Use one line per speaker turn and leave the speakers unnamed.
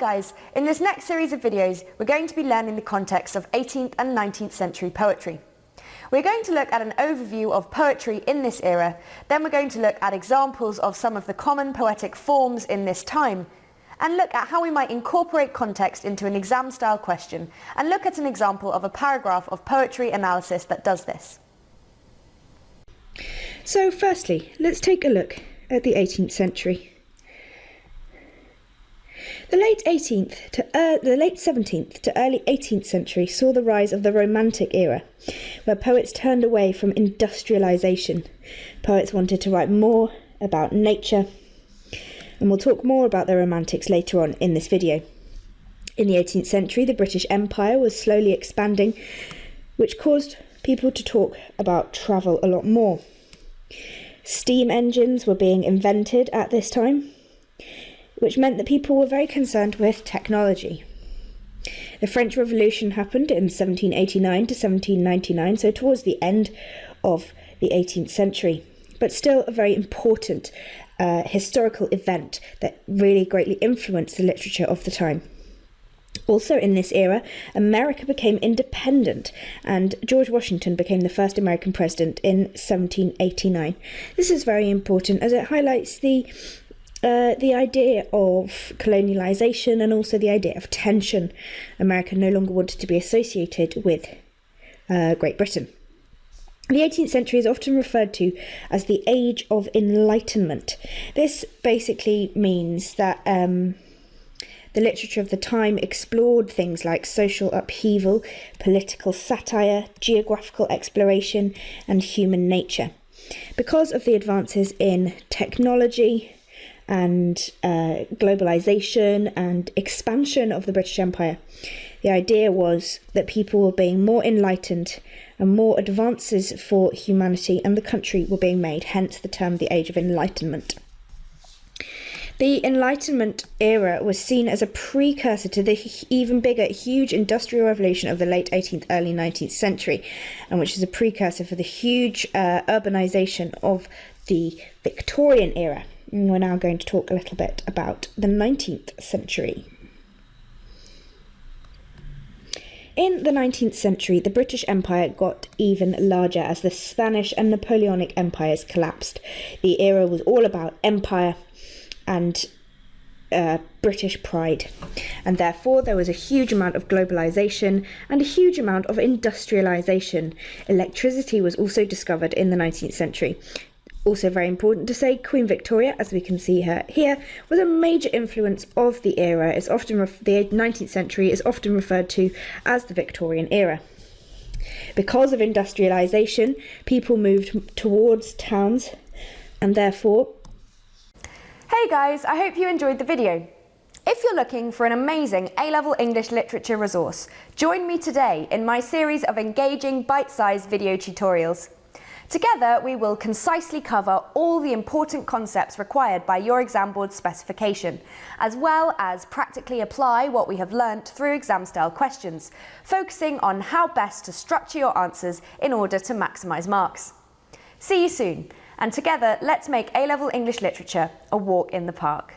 guys, in this next series of videos we're going to be learning the context of 18th and 19th century poetry. We're going to look at an overview of poetry in this era, then we're going to look at examples of some of the common poetic forms in this time, and look at how we might incorporate context into an exam style question, and look at an example of a paragraph of poetry analysis that does this.
So firstly, let's take a look at the 18th century. The late 17th to early 18th century saw the rise of the Romantic era, where poets turned away from industrialisation. Poets wanted to write more about nature, and we'll talk more about the Romantics later on in this video. In the 18th century, the British Empire was slowly expanding, which caused people to talk about travel a lot more. Steam engines were being invented at this time, which meant that people were very concerned with technology. The French Revolution happened in 1789 to 1799, so towards the end of the 18th century, but still a very important historical event that really greatly influenced the literature of the time. Also in this era, America became independent and George Washington became the first American president in 1789. This is very important as it highlights the idea of colonialisation and also the idea of tension. America no longer wanted to be associated with Great Britain. The 18th century is often referred to as the Age of Enlightenment. This basically means that the literature of the time explored things like social upheaval, political satire, geographical exploration, and human nature. Because of the advances in technology and globalisation and expansion of the British Empire, the idea was that people were being more enlightened and more advances for humanity and the country were being made, hence the term the Age of Enlightenment. The Enlightenment era was seen as a precursor to the even bigger, huge industrial revolution of the late 18th, early 19th century, and which is a precursor for the huge urbanisation of the Victorian era. And we're now going to talk a little bit about the 19th century. In the 19th century, the British Empire got even larger as the Spanish and Napoleonic empires collapsed. The era was all about empire and British pride, and therefore there was a huge amount of globalisation and a huge amount of industrialisation. Electricity was also discovered in the 19th century. Also very important to say, Queen Victoria, as we can see her here, was a major influence of the era. It's often the 19th century is often referred to as the Victorian era. Because of industrialisation, people moved towards towns, and therefore...
Hey guys, I hope you enjoyed the video. If you're looking for an amazing A-level English literature resource, join me today in my series of engaging bite-sized video tutorials. Together, we will concisely cover all the important concepts required by your exam board specification, as well as practically apply what we have learnt through exam-style questions, focusing on how best to structure your answers in order to maximise marks. See you soon, and together let's make A-level English literature a walk in the park.